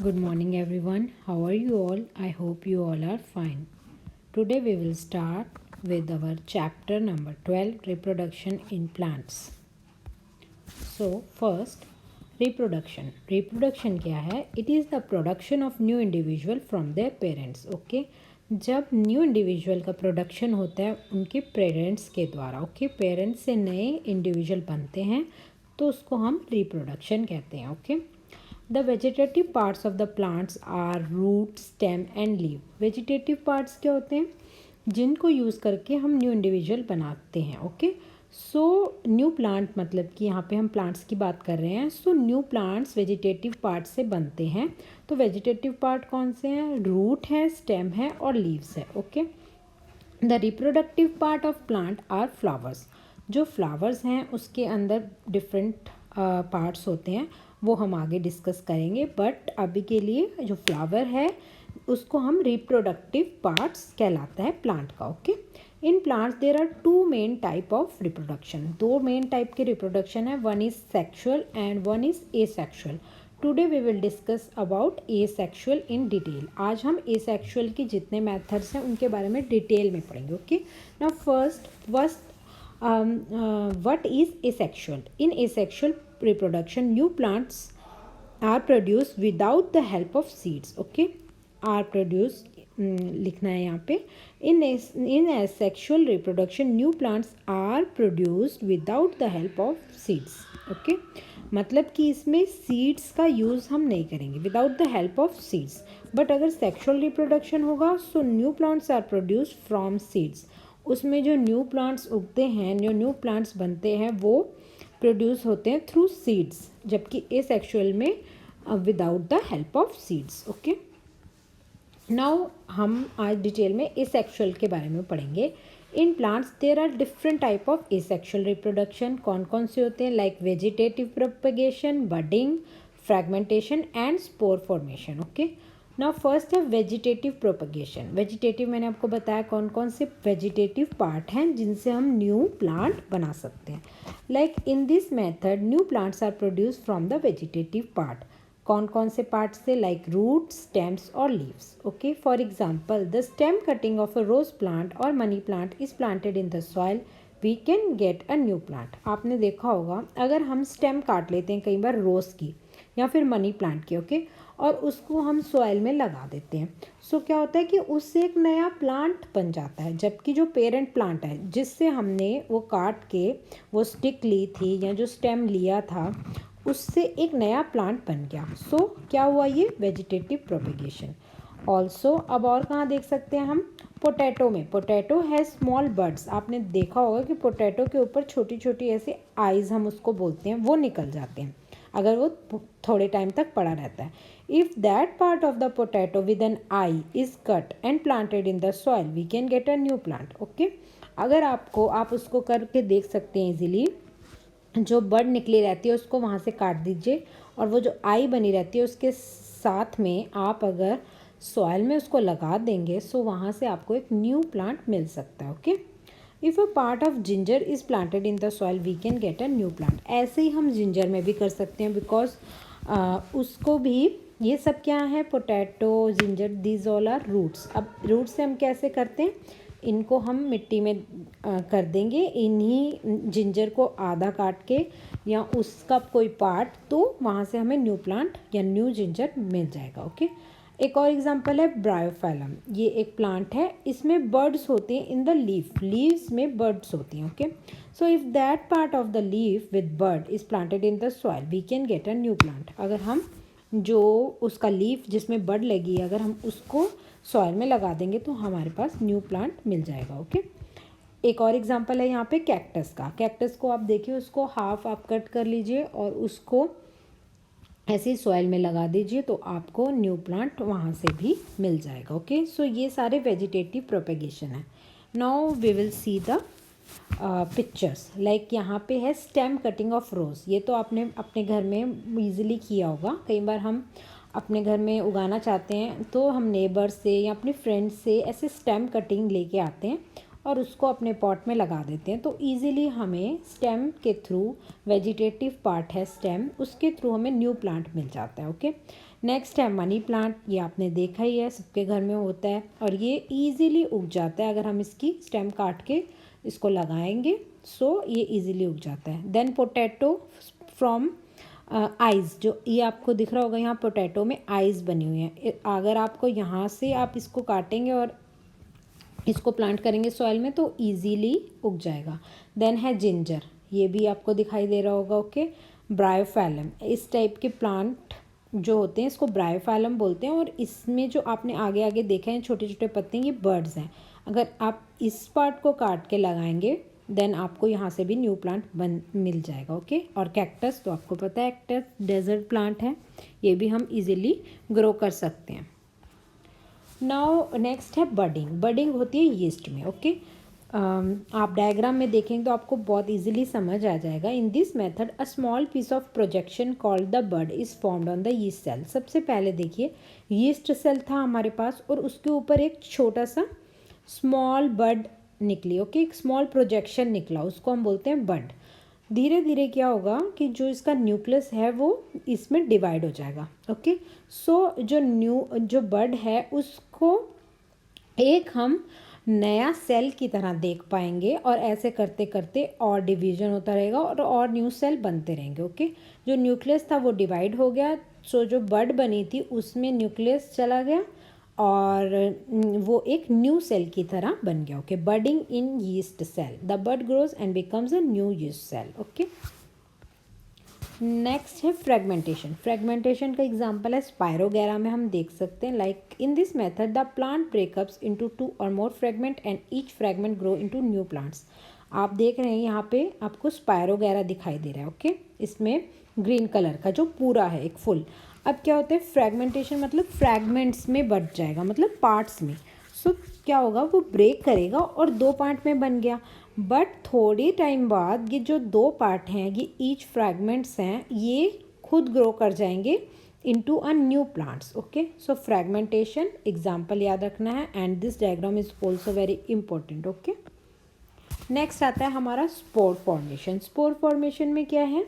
Good morning, everyone. How are you all? I hope you all are fine. Today, we will start with our chapter number 12, Reproduction in Plants. So, first, reproduction. Reproduction क्या है? It is the production of new individual from their parents. Okay? जब new individual का production होता है उनके parents के द्वारा, okay, parents से नए इंडिविजुअल बनते हैं तो उसको हम रिप्रोडक्शन कहते हैं. Okay. The vegetative parts of the plants are root, stem and leaf. Vegetative parts क्या होते हैं? जिनको यूज़ करके हम न्यू इंडिविजुअल बनाते हैं. ओके. सो न्यू प्लांट मतलब कि यहाँ पे हम प्लांट्स की बात कर रहे हैं. सो न्यू प्लांट्स वेजिटेटिव पार्ट से बनते हैं. तो वेजिटेटिव पार्ट कौन से हैं? रूट है, स्टेम है और लीव्स है. Okay. The reproductive part of plant are flowers. जो फ्लावर्स हैं उसके अंदर डिफरेंट पार्ट्स होते हैं, वो हम आगे डिस्कस करेंगे. बट अभी के लिए जो फ्लावर है उसको हम रिप्रोडक्टिव पार्ट्स कहलाता है प्लांट का. Okay. In plants there are two main type of reproduction. दो मेन टाइप के रिप्रोडक्शन है. One is sexual and one is asexual. Today we will discuss about asexual in detail. आज हम asexual के जितने मेथड्स हैं उनके बारे में डिटेल में पढ़ेंगे. Okay. Now first what is asexual? In asexual reproduction, new plants are produced without the help of seeds. Okay, are produced लिखना है यहाँ पे. in asexual reproduction, new plants are produced without the help of seeds. Okay, मतलब कि इसमें seeds का use हम नहीं करेंगे, without the help of seeds. But अगर सेक्शुअल रिप्रोडक्शन होगा so new plants are produced from seeds. उसमें जो न्यू प्लांट्स उगते हैं, जो न्यू प्लांट्स बनते हैं वो प्रोड्यूस होते हैं थ्रू सीड्स, जबकि एसेक्सुअल में without the help of seeds. Okay. Now हम आज डिटेल में एसेक्सुअल के बारे में पढ़ेंगे. In plants there are different type of asexual reproduction. कौन कौन से होते हैं? Like vegetative propagation, budding, fragmentation and spore formation. Okay. Now first है वेजिटेटिव प्रोपगेशन. वेजिटेटिव मैंने आपको बताया कौन कौन से वेजिटेटिव पार्ट हैं जिनसे हम न्यू प्लांट बना सकते हैं. Like in this method new plants are produce from the vegetative part. कौन कौन से पार्ट से? लाइक रूट, स्टेम्स और leaves. Okay. For example the stem cutting of a rose plant और money plant is planted in the soil, we can get a new plant. आपने देखा होगा अगर हम स्टेम काट लेते हैं कई बार रोज़ की या फिर मनी प्लांट की, ओके, और उसको हम सॉइल में लगा देते हैं, सो क्या होता है कि उससे एक नया प्लांट बन जाता है. जबकि जो पेरेंट प्लांट है जिससे हमने वो काट के वो स्टिक ली थी या जो स्टेम लिया था उससे एक नया प्लांट बन गया. सो क्या हुआ? ये वेजिटेटिव प्रोपगेशन. ऑल्सो अब और कहाँ देख सकते हैं हम? पोटैटो में. पोटैटो है स्मॉल बर्ड्स. आपने देखा होगा कि पोटैटो के ऊपर छोटी छोटी ऐसे आइज़ हम उसको बोलते हैं, वो निकल जाते हैं अगर वो थोड़े टाइम तक पड़ा रहता है. If that part of the potato with an eye is cut and planted in the soil, we can get a new plant. Okay. अगर आप उसको करके देख सकते हैं इजीली. जो बर्ड निकली रहती है उसको वहाँ से काट दीजिए और वो जो आई बनी रहती है उसके साथ में आप अगर सॉइल में उसको लगा देंगे सो वहाँ से आपको एक न्यू प्लांट मिल सकता है. Okay. If a part of ginger is planted in the soil, we can get a new plant. ऐसे ही हम जिंजर में भी कर सकते हैं बिकॉज उसको भी, ये सब क्या है? Potato, ginger, these all are roots. अब रूट्स से हम कैसे करते हैं? इनको हम मिट्टी में कर देंगे, इन्हीं जिंजर को आधा काट के या उसका कोई पार्ट, तो वहाँ से हमें न्यू प्लांट या न्यू जिंजर मिल जाएगा. ओके. एक और एग्जांपल है ब्रायोफाइलम. ये एक प्लांट है, इसमें बर्ड्स होते हैं इन द लीफ. लीव्स में बर्ड्स होती हैं. Okay. So if that part of the leaf with bud is planted in the soil, we can get a new plant. अगर हम जो उसका लीफ जिसमें बर्ड लगी है अगर हम उसको सॉइल में लगा देंगे तो हमारे पास न्यू प्लांट मिल जाएगा. ओके. एक और एग्जांपल है यहाँ पे कैक्टस का. कैक्टस को आप देखिए, उसको हाफ आप कट कर लीजिए और उसको ऐसे सॉइल में लगा दीजिए तो आपको न्यू प्लांट वहाँ से भी मिल जाएगा. ओके. सो ये सारे वेजिटेटिव प्रोपेगेशन है. Now we will see the pictures. Like यहाँ पे है स्टेम कटिंग ऑफ रोज़. ये तो आपने अपने घर में ईजिली किया होगा. कई बार हम अपने घर में उगाना चाहते हैं तो हम नेबर से या अपने फ्रेंड से ऐसे स्टेम कटिंग लेके आते हैं और उसको अपने पॉट में लगा देते हैं, तो ईजिली हमें स्टेम के थ्रू, वेजिटेटिव पार्ट है स्टेम, उसके थ्रू हमें न्यू प्लांट मिल जाता है। ओके, नेक्स्ट है मनी प्लांट। ये आपने देखा ही है, सबके घर में होता है और ये ईजिली उग जाता है अगर हम इसकी स्टेम काट के इसको लगाएंगे, सो ये ईजिली उग जाता है। देन पोटैटो फ्रॉम आइज़, जो ये आपको दिख रहा होगा यहाँ पोटैटो में आइज़ बनी हुई हैं। अगर आपको यहाँ से आप इसको काटेंगे और इसको प्लांट करेंगे सॉइल में तो इजीली उग जाएगा। देन है जिंजर, ये भी आपको दिखाई दे रहा होगा। ओके, ब्रायोफाइलम, इस टाइप के प्लांट जो होते हैं इसको ब्रायोफाइलम बोलते हैं, और इसमें जो आपने आगे आगे देखे हैं छोटे छोटे पत्ते, ये बर्ड्स हैं। अगर आप इस पार्ट को काट के लगाएंगे देन आपको यहाँ से भी न्यू प्लांट मिल जाएगा। ओके, और कैक्टस तो आपको पता है, कैक्टस डेजर्ट प्लांट है, ये भी हम इजीली ग्रो कर सकते हैं। नाउ नेक्स्ट है बडिंग। बडिंग होती है यीस्ट में। ओके, आप डायग्राम में देखेंगे तो आपको बहुत इजीली समझ आ जाएगा। In this method a small piece of projection called the bud is formed on the yeast cell. सबसे पहले देखिए यीस्ट सेल था हमारे पास और उसके ऊपर एक छोटा सा स्मॉल बड निकली। ओके, एक स्मॉल प्रोजेक्शन निकला, उसको हम बोलते हैं बड। धीरे धीरे क्या होगा कि जो इसका न्यूक्लियस है वो इसमें डिवाइड हो जाएगा। ओके, सो जो बड है उसको एक हम नया सेल की तरह देख पाएंगे, और ऐसे करते करते और डिवीजन होता रहेगा और न्यू सेल बनते रहेंगे। ओके, जो न्यूक्लियस था वो डिवाइड हो गया, सो जो बड बनी थी उसमें न्यूक्लियस चला गया और वो एक न्यू सेल की तरह बन गया। Okay, budding in yeast cell, the bud grows and becomes a new yeast cell. Okay, next है फ्रेगमेंटेशन। फ्रेगमेंटेशन का एग्जांपल है स्पायरोगैरा में हम देख सकते हैं। Like in this method the plant breakups into 2 और more fragment and each fragment grow into new plants. आप देख रहे हैं यहाँ पे आपको स्पायरोगैरा दिखाई दे रहा है। ओके, इसमें ग्रीन कलर का जो पूरा है एक फुल। अब क्या होता है फ्रेगमेंटेशन, मतलब फ्रैगमेंट्स में बट जाएगा, मतलब पार्ट्स में। सो क्या होगा, वो ब्रेक करेगा और 2 पार्ट में बन गया। बट थोड़ी टाइम बाद ये जो 2 पार्ट हैं, ये ईच फ्रैगमेंट्स हैं, ये खुद ग्रो कर जाएंगे into a new plants. Okay, so fragmentation example याद रखना है and this diagram is also very important. Okay, next आता है हमारा स्पोर फॉर्मेशन। स्पोर फॉर्मेशन में क्या है,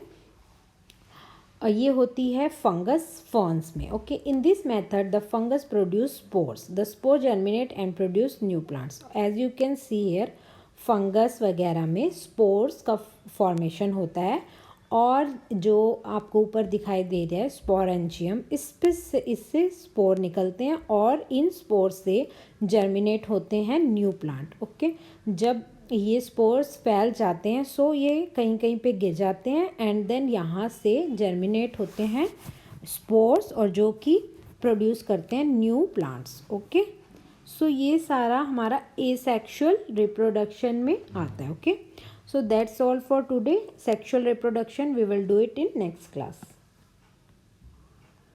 ये होती है फंगस फर्न्स में। Okay, in this method the fungus produce spores, the spore germinate and produce new plants. As you can see here fungus वगैरह में स्पोर्स का फॉर्मेशन होता है, और जो आपको ऊपर दिखाई दे रहा है स्पोरेंजियम, इससे स्पोर निकलते हैं और इन स्पोर से जर्मिनेट होते हैं न्यू प्लांट। ओके, जब ये स्पोर्स फैल जाते हैं सो ये कहीं कहीं पे गिर जाते हैं एंड देन यहाँ से जर्मिनेट होते हैं स्पोर्स, और जो कि प्रोड्यूस करते हैं न्यू प्लांट्स। ओके, सो ये सारा हमारा एसेक्सुअल रिप्रोडक्शन में आता है। Okay, so that's all for today. Sexual reproduction we will do it in next class.